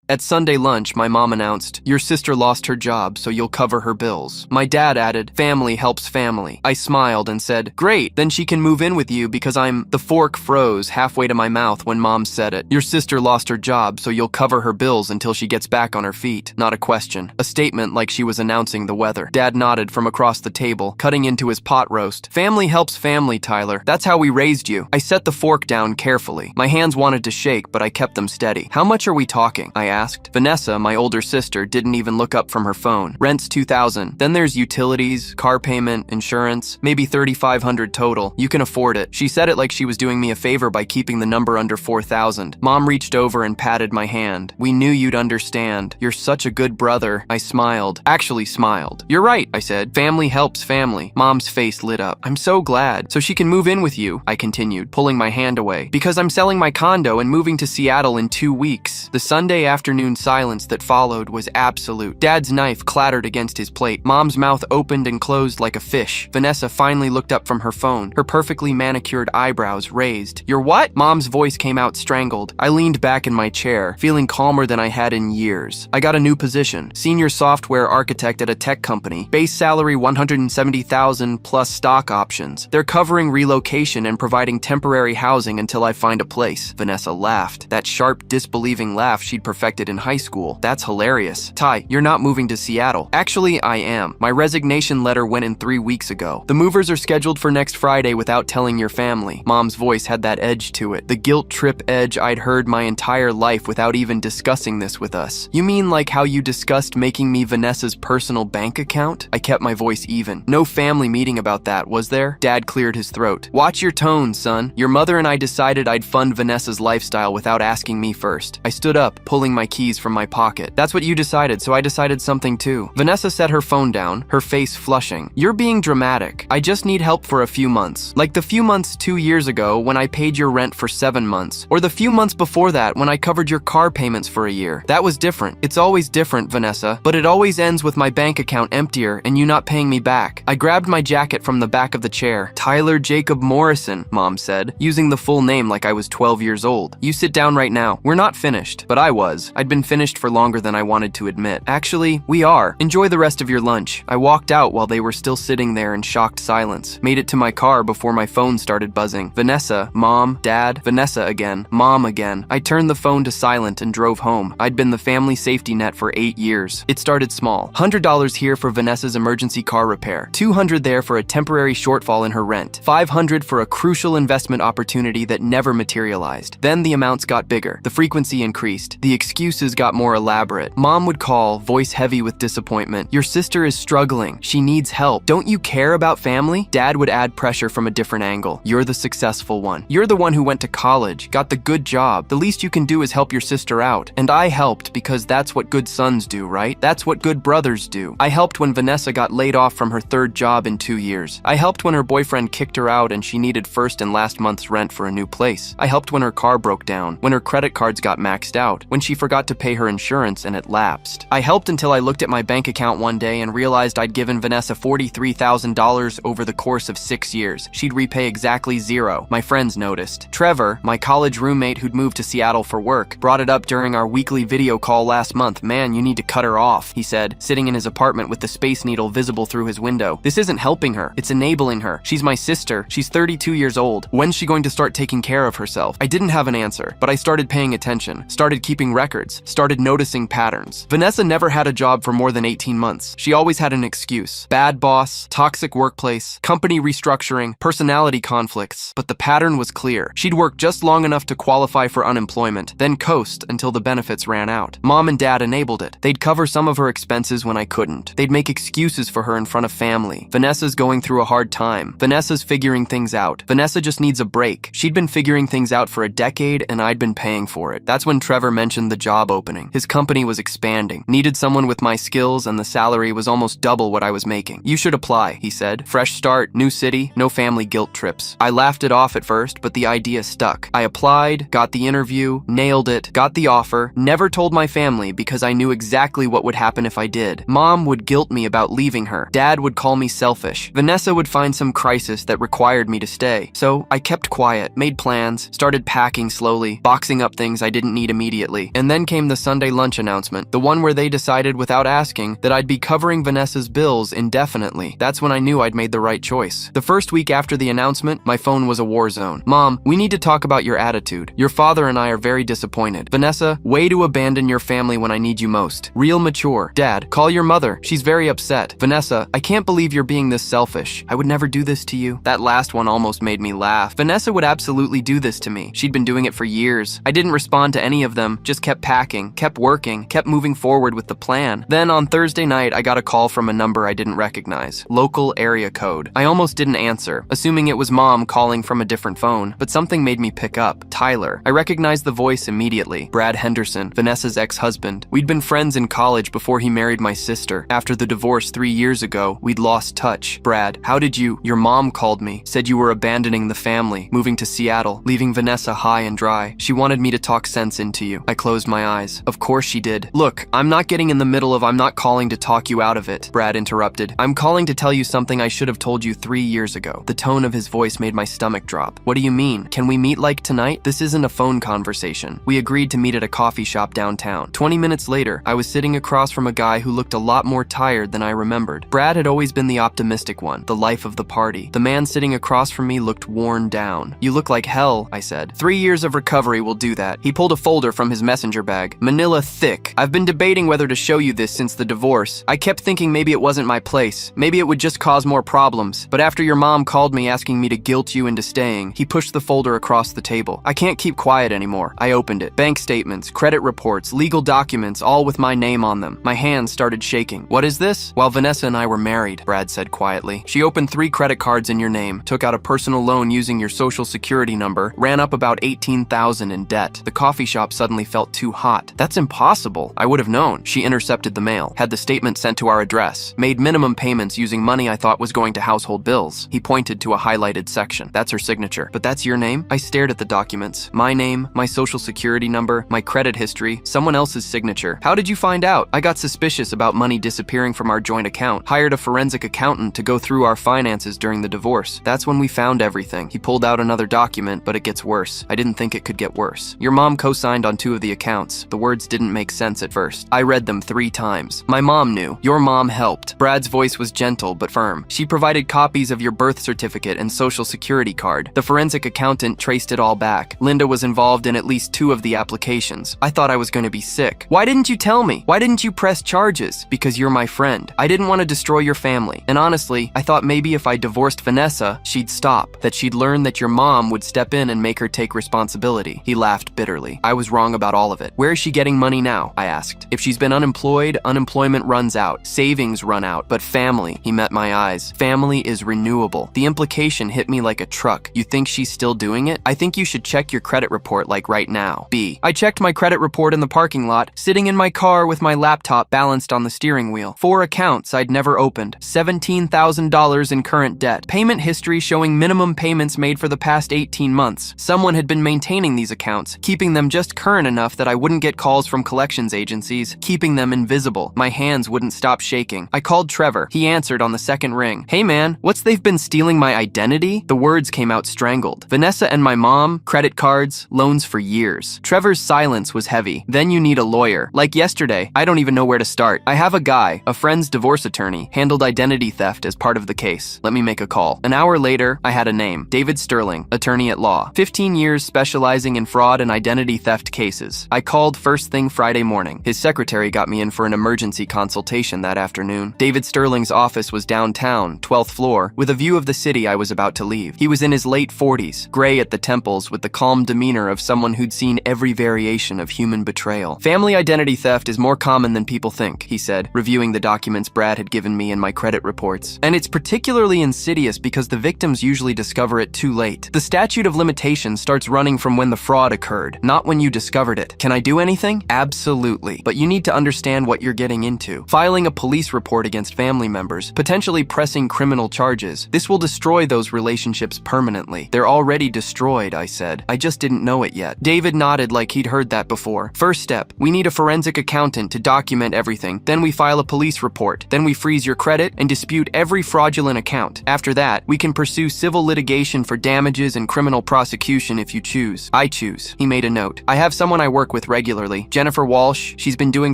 At Sunday lunch, my mom announced, "Your sister lost her job, so you'll cover her bills." My dad added, "Family helps family." I smiled and said, "Great, then she can move in with you because I'm..." The fork froze halfway to my mouth when Mom said it. "Your sister lost her job, so you'll cover her bills until she gets back on her feet." Not a question. A statement like she was announcing the weather. Dad nodded from across the table, cutting into his pot roast. "Family helps family, Tyler. That's how we raised you." I set the fork down carefully. My hands wanted to shake, but I kept them steady. "How much are we talking?" I asked. Vanessa, my older sister, didn't even look up from her phone. "Rent's $2,000. Then there's utilities, car payment, insurance, maybe $3,500 total. You can afford it." She said it like she was doing me a favor by keeping the number under 4,000. Mom reached over and patted my hand. "We knew you'd understand. You're such a good brother." I smiled. Actually smiled. "You're right," I said. "Family helps family." Mom's face lit up. "I'm so glad. So she can move in with you," I continued, pulling my hand away. "Because I'm selling my condo and moving to Seattle in 2 weeks." The Sunday afternoon silence that followed was absolute. Dad's knife clattered against his plate. Mom's mouth opened and closed like a fish. Vanessa finally looked up from her phone, her perfectly manicured eyebrows raised. "You're what?" Mom's voice came out strangled. I leaned back in my chair, feeling calmer than I had in years. "I got a new position, senior software architect at a tech company. Base salary $170,000 plus stock options. They're covering relocation and providing temporary housing until I find a place." Vanessa laughed. That sharp, disbelieving laugh she'd perfected in high school. "That's hilarious. Ty, you're not moving to Seattle." "Actually, I am. My resignation letter went in 3 weeks ago. The movers are scheduled for next Friday without telling your family." Mom's voice had that edge to it. The guilt trip edge I'd heard my entire life without even discussing this with us. "You mean like how you discussed making me Vanessa's personal bank account?" I kept my voice even. "No family meeting about that, was there?" Dad cleared his throat. "Watch your tone, son. Your mother and I decided I'd fund Vanessa's lifestyle without asking me first." I stood up, pulling my keys from my pocket. "That's what you decided, so I decided something too." Vanessa set her phone down, her face flushing. "You're being dramatic. I just need help for a few months. Like the few months 2 years ago when I paid your rent for 7 months. Or the few months before that when I covered your car payments for a year. That was different. It's always different, Vanessa. But it always ends with my bank account emptier and you not paying me back." I grabbed my jacket from the back of the chair. "Tyler Jacob Morrison," Mom said, using the full name like I was 12 years old. "You sit down right now. We're not finished." But I was. I'd been finished for longer than I wanted to admit. "Actually, we are. Enjoy the rest of your lunch." I walked out while they were still sitting there in shocked silence. Made it to my car before my phone started buzzing. Vanessa, Mom, Dad, Vanessa again, Mom again. I turned the phone to silent and drove home. I'd been the family safety net for 8 years. It started small. $100 here for Vanessa's emergency car repair. $200 there for a temporary shortfall in her rent. $500 for a crucial investment opportunity that never materialized. Then the amounts got bigger. The frequency increased. The excuses got more elaborate. Mom would call, voice heavy with disappointment. "Your sister is struggling. She needs help. Don't you care about family?" Dad would add pressure from a different angle. "You're the successful one. You're the one who went to college, got the good job. The least you can do is help your sister out." And I helped because that's what good sons do, right? That's what good brothers do. I helped when Vanessa got laid off from her 3rd job in 2 years. I helped when her boyfriend kicked her out and she needed first and last month's rent for a new place. I helped when her car broke down, when her credit cards got maxed out, when she forgot to pay her insurance and it lapsed. I helped until I looked at my bank account one day and realized I'd given Vanessa $43,000 over the course of 6 years. She'd repay exactly 0. My friends noticed. Trevor, my college roommate who'd moved to Seattle for work, brought it up during our weekly video call last month. "Man, you need to cut her off," he said, sitting in his apartment with the Space Needle visible through his window. "This isn't helping her. It's enabling her. She's my sister. She's 32 years old. When's she going to start taking care of herself?" I didn't have an answer, but I started paying attention, started keeping records, started noticing patterns. Vanessa never had a job for more than 18 months. She always had an excuse. Bad boss, toxic workplace, company restructuring, personality conflicts. But the pattern was clear. She'd work just long enough to qualify for unemployment, then coast until the benefits ran out. Mom and Dad enabled it. They'd cover some of her expenses when I couldn't. They'd make excuses for her in front of family. Vanessa's going through a hard time. Vanessa's figuring things out. Vanessa just needs a break. She'd been figuring things out for a decade and I'd been paying for it. That's when Trevor mentioned the job opening. His company was expanding, needed someone with my skills, and the salary was almost double what I was making. "You should apply," he said. "Fresh start, new city, no family guilt trips." I laughed it off at first, but the idea stuck. I applied, got the interview, nailed it, got the offer, never told my family because I knew exactly what would happen if I did. Mom would guilt me about leaving her. Dad would call me selfish. Vanessa would find some crisis that required me to stay. So I kept quiet, made plans, started packing slowly, boxing up things I didn't need immediately. And then Then came the Sunday lunch announcement, the one where they decided without asking that I'd be covering Vanessa's bills indefinitely. That's when I knew I'd made the right choice. The first week after the announcement, my phone was a war zone. Mom, we need to talk about your attitude. Your father and I are very disappointed. Vanessa, way to abandon your family when I need you most. Real mature. Dad, call your mother. She's very upset. Vanessa, I can't believe you're being this selfish. I would never do this to you. That last one almost made me laugh. Vanessa would absolutely do this to me. She'd been doing it for years. I didn't respond to any of them, just kept packing, kept working, kept moving forward with the plan. Then on Thursday night, I got a call from a number I didn't recognize. Local area code. I almost didn't answer, assuming it was Mom calling from a different phone, but something made me pick up. Tyler. I recognized the voice immediately. Brad Henderson, Vanessa's ex-husband. We'd been friends in college before he married my sister. After the divorce 3 years ago, we'd lost touch. Brad, how did you? Your mom called me, said you were abandoning the family, moving to Seattle, leaving Vanessa high and dry. She wanted me to talk sense into you. I closed my eyes. Of course she did. Look, I'm not getting in the middle of I'm not calling to talk you out of it, Brad interrupted. I'm calling to tell you something I should have told you 3 years ago. The tone of his voice made my stomach drop. What do you mean? Can we meet like tonight? This isn't a phone conversation. We agreed to meet at a coffee shop downtown. 20 minutes later, I was sitting across from a guy who looked a lot more tired than I remembered. Brad had always been the optimistic one, the life of the party. The man sitting across from me looked worn down. You look like hell, I said. 3 years of recovery will do that. He pulled a folder from his messenger bag. Manila thick. I've been debating whether to show you this since the divorce. I kept thinking maybe it wasn't my place. Maybe it would just cause more problems. But after your mom called me asking me to guilt you into staying, he pushed the folder across the table. I can't keep quiet anymore. I opened it. Bank statements, credit reports, legal documents, all with my name on them. My hands started shaking. What is this? While Vanessa and I were married, Brad said quietly. She opened 3 credit cards in your name, took out a personal loan using your social security number, ran up about $18,000 in debt. The coffee shop suddenly felt too hot. That's impossible. I would have known. She intercepted the mail, had the statement sent to our address, made minimum payments using money I thought was going to household bills. He pointed to a highlighted section. That's her signature. But that's your name? I stared at the documents. My name, my social security number, my credit history, someone else's signature. How did you find out? I got suspicious about money disappearing from our joint account, hired a forensic accountant to go through our finances during the divorce. That's when we found everything. He pulled out another document, but it gets worse. I didn't think it could get worse. Your mom co-signed on 2 of the accounts. The words didn't make sense at first. I read them 3 times. My mom knew. Your mom helped. Brad's voice was gentle but firm. She provided copies of your birth certificate and social security card. The forensic accountant traced it all back. Linda was involved in at least 2 of the applications. I thought I was going to be sick. Why didn't you tell me? Why didn't you press charges? Because you're my friend. I didn't want to destroy your family. And honestly, I thought maybe if I divorced Vanessa, she'd stop. That she'd learn that your mom would step in and make her take responsibility. He laughed bitterly. I was wrong about all of it. Where is she getting money now? I asked. If she's been unemployed, unemployment runs out. Savings run out. But family, he met my eyes. Family is renewable. The implication hit me like a truck. You think she's still doing it? I think you should check your credit report like right now. B. I checked my credit report in the parking lot, sitting in my car with my laptop balanced on the steering wheel. 4 accounts I'd never opened. $17,000 in current debt. Payment history showing minimum payments made for the past 18 months. Someone had been maintaining these accounts, keeping them just current enough that I wouldn't get calls from collections agencies, keeping them invisible. My hands wouldn't stop shaking. I called Trevor. He answered on the second ring. Hey man, what's they've been stealing my identity? The words came out strangled. Vanessa and my mom, credit cards, loans for years. Trevor's silence was heavy. Then you need a lawyer. Like yesterday, I don't even know where to start. I have a guy, a friend's divorce attorney, handled identity theft as part of the case. Let me make a call. An hour later, I had a name. David Sterling, attorney at law. 15 years specializing in fraud and identity theft cases. I called first thing Friday morning. His secretary got me in for an emergency consultation that afternoon. David Sterling's office was downtown, 12th floor, with a view of the city I was about to leave. He was in his late 40s, gray at the temples with the calm demeanor of someone who'd seen every variation of human betrayal. Family identity theft is more common than people think, he said, reviewing the documents Brad had given me and my credit reports. And it's particularly insidious because the victims usually discover it too late. The statute of limitations starts running from when the fraud occurred, not when you discovered it. Can I do anything? Absolutely. But you need to understand what you're getting into. Filing a police report against family members, potentially pressing criminal charges. This will destroy those relationships permanently. They're already destroyed, I said. I just didn't know it yet. David nodded like he'd heard that before. First step, we need a forensic accountant to document everything. Then we file a police report. Then we freeze your credit and dispute every fraudulent account. After that, we can pursue civil litigation for damages and criminal prosecution if you choose. I choose. He made a note. I have someone I work with with regularly. Jennifer Walsh, she's been doing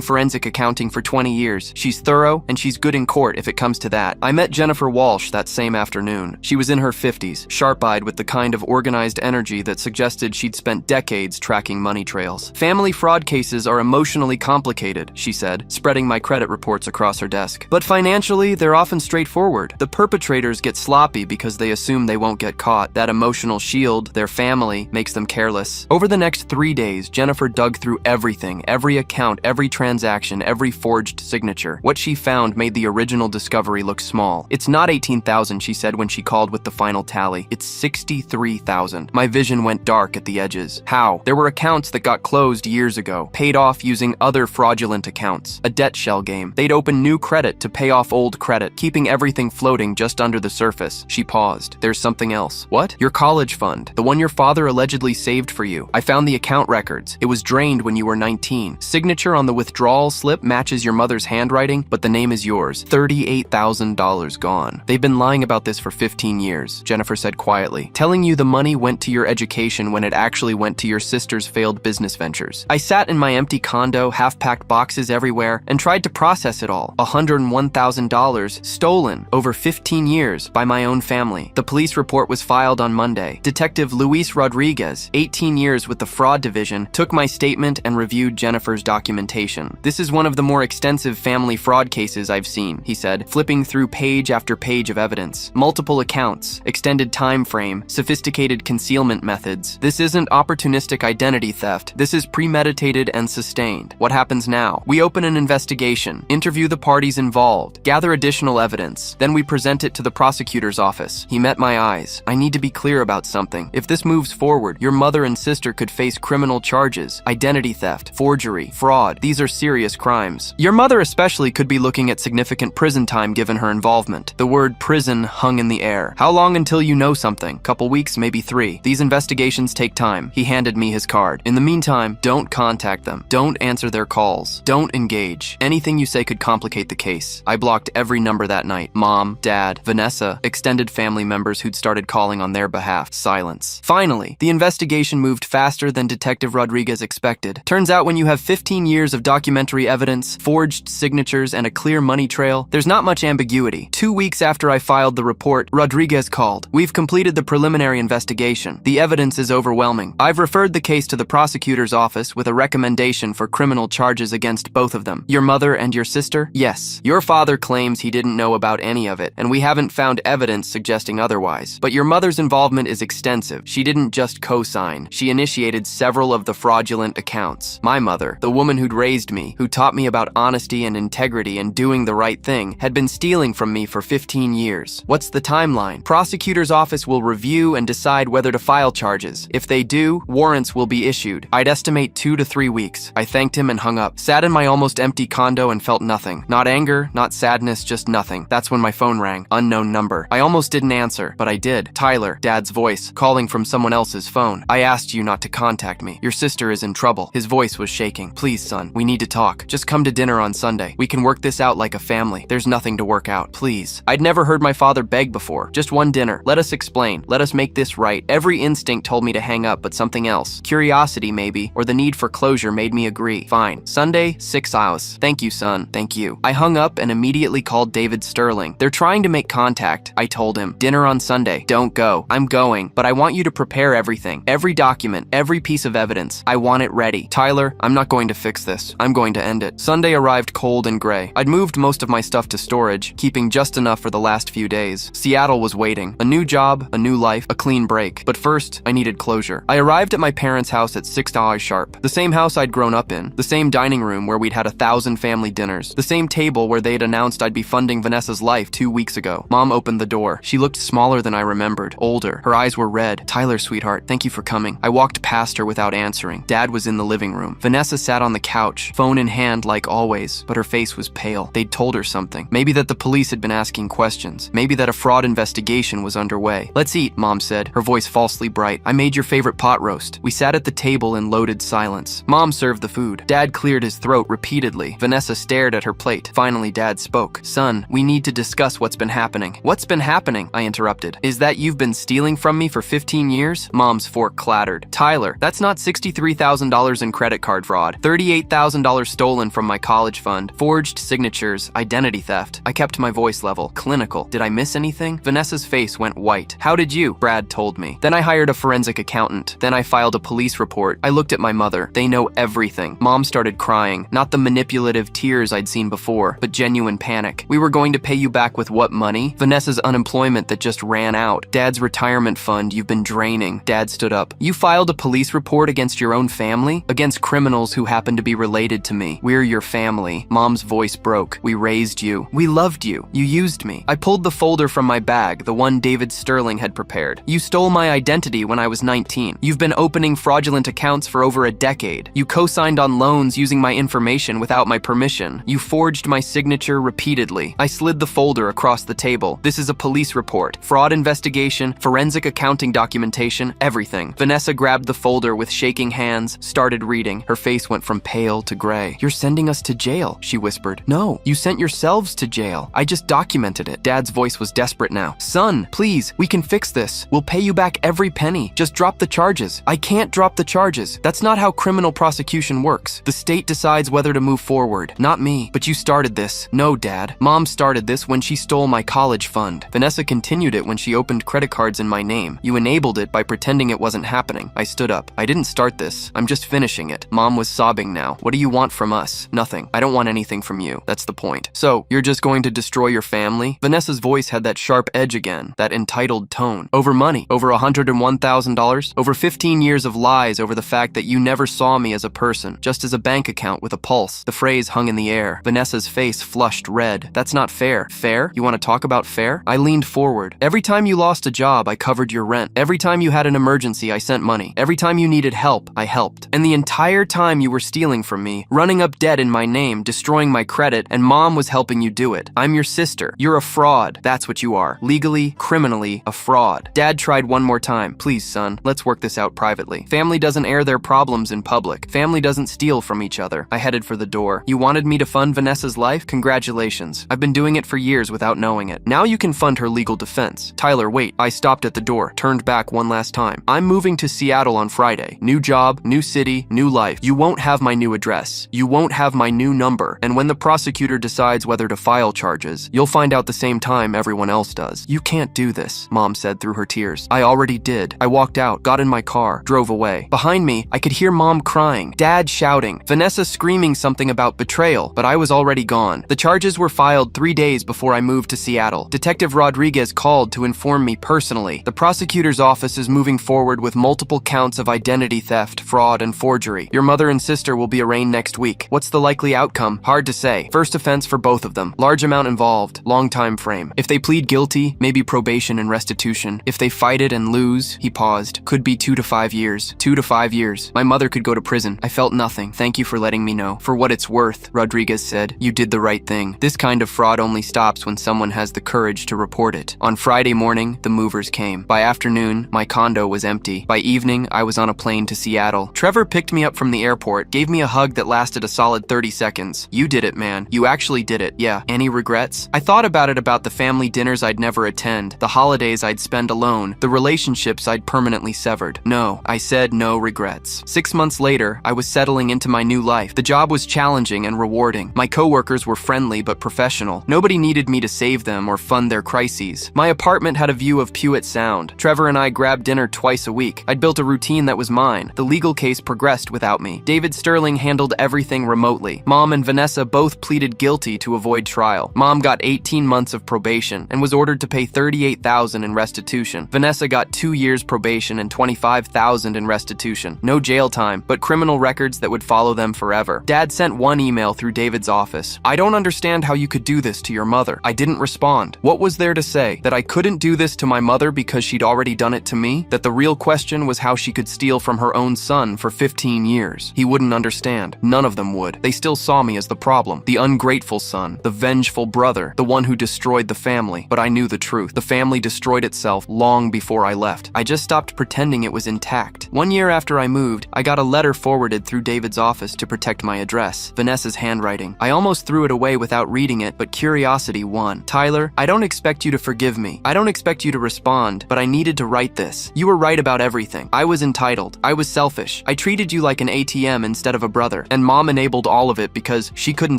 forensic accounting for 20 years. She's thorough, and she's good in court if it comes to that. I met Jennifer Walsh that same afternoon. She was in her 50s, sharp-eyed with the kind of organized energy that suggested she'd spent decades tracking money trails. Family fraud cases are emotionally complicated, she said, spreading my credit reports across her desk. But financially, they're often straightforward. The perpetrators get sloppy because they assume they won't get caught. That emotional shield, their family, makes them careless. Over the next 3 days, Jennifer dug through everything, every account, every transaction, every forged signature. What she found made the original discovery look small. It's not 18,000, she said when she called with the final tally. It's 63,000. My vision went dark at the edges. How? There were accounts that got closed years ago, paid off using other fraudulent accounts. A debt shell game. They'd open new credit to pay off old credit, keeping everything floating just under the surface. She paused. There's something else. What? Your college fund. The one your father allegedly saved for you. I found the account records. It was drained when you were 19. Signature on the withdrawal slip matches your mother's handwriting, but the name is yours. $38,000 gone. They've been lying about this for 15 years, Jennifer said quietly, telling you the money went to your education when it actually went to your sister's failed business ventures. I sat in my empty condo, half-packed boxes everywhere, and tried to process it all. $101,000 stolen over 15 years by my own family. The police report was filed on Monday. Detective Luis Rodriguez, 18 years with the fraud division, took my statement and reviewed Jennifer's documentation. This is one of the more extensive family fraud cases I've seen, he said, flipping through page after page of evidence. Multiple accounts, extended time frame, sophisticated concealment methods. This isn't opportunistic identity theft. This is premeditated and sustained. What happens now? We open an investigation, interview the parties involved, gather additional evidence. Then we present it to the prosecutor's office. He met my eyes. I need to be clear about something. If this moves forward, your mother and sister could face criminal charges, identity theft, forgery, fraud. These are serious crimes. Your mother especially could be looking at significant prison time given her involvement. The word prison hung in the air. How long until you know something? Couple weeks, maybe 3. These investigations take time. He handed me his card. In the meantime, don't contact them. Don't answer their calls. Don't engage. Anything you say could complicate the case. I blocked every number that night. Mom, Dad, Vanessa, extended family members who'd started calling on their behalf. Silence. Finally, the investigation moved faster than Detective Rodriguez expected. Turns out when you have 15 years of documentary evidence, forged signatures, and a clear money trail, there's not much ambiguity. 2 weeks after I filed the report, Rodriguez called. We've completed the preliminary investigation. The evidence is overwhelming. I've referred the case to the prosecutor's office with a recommendation for criminal charges against both of them. Your mother and your sister? Yes. Your father claims he didn't know about any of it, and we haven't found evidence suggesting otherwise. But your mother's involvement is extensive. She didn't just co-sign. She initiated several of the fraudulent accounts. My mother, the woman who'd raised me, who taught me about honesty and integrity and doing the right thing, had been stealing from me for 15 years. What's the timeline? Prosecutor's office will review and decide whether to file charges. If they do, warrants will be issued. I'd estimate 2 to 3 weeks. I thanked him and hung up. Sat in my almost empty condo and felt nothing. Not anger, not sadness, just nothing. That's when my phone rang. Unknown number. I almost didn't answer, but I did. Tyler, Dad's voice, calling from someone else's phone. I asked you not to contact me. Your sister is in trouble. His voice was shaking. Please, son, we need to talk. Just come to dinner on Sunday. We can work this out like a family. There's nothing to work out. Please. I'd never heard my father beg before. Just one dinner. Let us explain. Let us make this right. Every instinct told me to hang up, but something else. Curiosity, maybe, or the need for closure made me agree. Fine. Sunday, 6 hours. Thank you, son. Thank you. I hung up and immediately called David Sterling. They're trying to make contact. I told him. Dinner on Sunday. Don't go. I'm going, but I want you to prepare everything. Every document, every piece of evidence. I want it ready. Tyler, I'm not going to fix this. I'm going to end it. Sunday arrived cold and gray. I'd moved most of my stuff to storage, keeping just enough for the last few days. Seattle was waiting. A new job, a new life, a clean break. But first, I needed closure. I arrived at my parents' house at 6 hours sharp. The same house I'd grown up in. The same dining room where we'd had 1,000 family dinners. The same table where they'd announced I'd be funding Vanessa's life 2 weeks ago. Mom opened the door. She looked smaller than I remembered, older. Her eyes were red. Tyler, sweetheart, thank you for coming. I walked past her without answering. Dad was in the living room. Vanessa sat on the couch, phone in hand like always, but her face was pale. They'd told her something. Maybe that the police had been asking questions. Maybe that a fraud investigation was underway. Let's eat, Mom said, her voice falsely bright. I made your favorite pot roast. We sat at the table in loaded silence. Mom served the food. Dad cleared his throat repeatedly. Vanessa stared at her plate. Finally, Dad spoke. Son, we need to discuss what's been happening. What's been happening? I interrupted. Is that you've been stealing from me for 15 years? Mom's fork clattered. Tyler, that's not $63,000 $1,000 in credit card fraud, $38,000 stolen from my college fund, forged signatures, identity theft. I kept my voice level, clinical. Did I miss anything? Vanessa's face went white. How did you? Brad told me. Then I hired a forensic accountant. Then I filed a police report. I looked at my mother. They know everything. Mom started crying. Not the manipulative tears I'd seen before, but genuine panic. We were going to pay you back with what money? Vanessa's unemployment that just ran out. Dad's retirement fund you've been draining. Dad stood up. You filed a police report against your own family? Against criminals who happen to be related to me. We're your family. Mom's voice broke. We raised you. We loved you. You used me. I pulled the folder from my bag, the one David Sterling had prepared. You stole my identity when I was 19. You've been opening fraudulent accounts for over a decade. You co-signed on loans using my information without my permission. You forged my signature repeatedly. I slid the folder across the table. This is a police report. Fraud investigation, forensic accounting documentation, everything. Vanessa grabbed the folder with shaking hands, started reading. Her face went from pale to gray. You're sending us to jail, she whispered. No, you sent yourselves to jail. I just documented it. Dad's voice was desperate now. Son, please, we can fix this. We'll pay you back every penny. Just drop the charges. I can't drop the charges. That's not how criminal prosecution works. The state decides whether to move forward. Not me. But you started this. No, Dad. Mom started this when she stole my college fund. Vanessa continued it when she opened credit cards in my name. You enabled it by pretending it wasn't happening. I stood up. I didn't start this. I'm just finishing it. Mom was sobbing now. What do you want from us? Nothing. I don't want anything from you. That's the point. So, you're just going to destroy your family? Vanessa's voice had that sharp edge again, that entitled tone. Over money. Over $101,000. Over 15 years of lies over the fact that you never saw me as a person, just as a bank account with a pulse. The phrase hung in the air. Vanessa's face flushed red. That's not fair. Fair? You want to talk about fair? I leaned forward. Every time you lost a job, I covered your rent. Every time you had an emergency, I sent money. Every time you needed help, I helped. And the entire time you were stealing from me, running up debt in my name, destroying my credit, and Mom was helping you do it. I'm your sister. You're a fraud. That's what you are. Legally, criminally, a fraud. Dad tried one more time. Please, son, let's work this out privately. Family doesn't air their problems in public. Family doesn't steal from each other. I headed for the door. You wanted me to fund Vanessa's life? Congratulations. I've been doing it for years without knowing it. Now you can fund her legal defense. Tyler, wait. I stopped at the door, turned back one last time. I'm moving to Seattle on Friday. New job, new city, new life. You won't have my new address. You won't have my new number. And when the prosecutor decides whether to file charges, you'll find out the same time everyone else does. You can't do this, Mom said through her tears. I already did. I walked out, got in my car, drove away. Behind me, I could hear Mom crying, Dad shouting, Vanessa screaming something about betrayal, but I was already gone. The charges were filed 3 days before I moved to Seattle. Detective Rodriguez called to inform me personally. The prosecutor's office is moving forward with multiple counts of identity theft, fraud, and forgery. Your mother and sister will be arraigned next week. What's the likely outcome? Hard to say. First offense for both of them. Large amount involved. Long time frame. If they plead guilty, maybe probation and restitution. If they fight it and lose, he paused, could be 2 to 5 years. 2 to 5 years. My mother could go to prison. I felt nothing. Thank you for letting me know. For what it's worth, Rodriguez said. You did the right thing. This kind of fraud only stops when someone has the courage to report it. On Friday morning, the movers came. By afternoon, my condo was empty. By evening, I was on a plane to Seattle. Trevor picked me up from the airport, gave me a hug that lasted a solid 30 seconds. You did it, man. You actually did it. Yeah. Any regrets? I thought about the family dinners I'd never attend, the holidays I'd spend alone, the relationships I'd permanently severed. No, I said no regrets. 6 months later, I was settling into my new life. The job was challenging and rewarding. My coworkers were friendly but professional. Nobody needed me to save them or fund their crises. My apartment had a view of Puget Sound. Trevor and I grabbed dinner twice a week. I'd built a routine that was mine. The legal case progressed without me. David Sterling handled everything remotely. Mom and Vanessa both pleaded guilty to avoid trial. Mom got 18 months of probation and was ordered to pay $38,000 in restitution. Vanessa got 2 years probation and $25,000 in restitution. No jail time, but criminal records that would follow them forever. Dad sent one email through David's office. I don't understand how you could do this to your mother. I didn't respond. What was there to say? That I couldn't do this to my mother because she'd already done it to me? That the real question was how she could steal from her own son for 15 years? He wouldn't understand. None of them would. They still saw me as the problem. The ungrateful son. The vengeful brother. The one who destroyed the family. But I knew the truth. The family destroyed itself long before I left. I just stopped pretending it was intact. 1 year after I moved, I got a letter forwarded through David's office to protect my address. Vanessa's handwriting. I almost threw it away without reading it, but curiosity won. Tyler, I don't expect you to forgive me. I don't expect you to respond, but I needed to write this. You were right about everything. I was entitled. I was selfish. I treated you like an ATM instead of a brother. And mom enabled all of it because she couldn't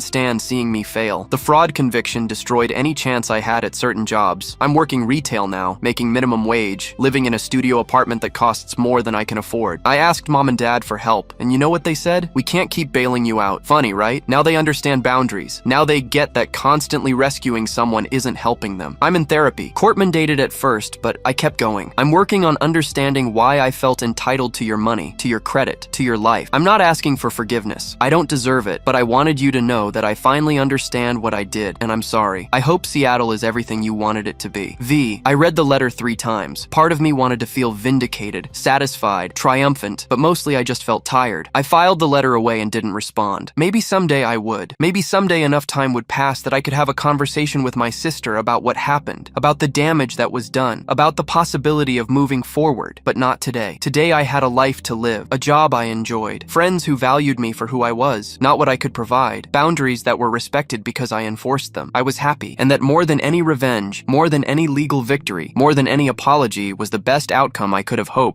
stand seeing me fail. The fraud conviction destroyed any chance I had at certain jobs. I'm working retail now, making minimum wage, living in a studio apartment that costs more than I can afford. I asked mom and dad for help, and you know what they said? We can't keep bailing you out. Funny, right? Now they understand boundaries. Now they get that constantly rescuing someone isn't helping them. I'm in therapy. Court mandated at first, but I kept going. I'm working on understanding why I felt entitled to your money, to your credit, to your life. I'm not asking for forgiveness. I don't deserve it, but I wanted you to know that I finally understand what I did, and I'm sorry. I hope Seattle is everything you wanted it to be. V, I read the letter 3 times. Part of me wanted to feel vindicated, satisfied, triumphant, but mostly I just felt tired. I filed the letter away and didn't respond. Maybe someday I would. Maybe someday enough time would pass that I could have a conversation with my sister about what happened, about the damage that was done, about the possibility of moving forward, but not today. Today I had a life to live, a job I enjoyed, friends who valued me for who I was, not what I could provide, boundaries that were respected because I enforced them. I was happy, and that more than any revenge, more than any legal victory, more than any apology was the best outcome I could have hoped.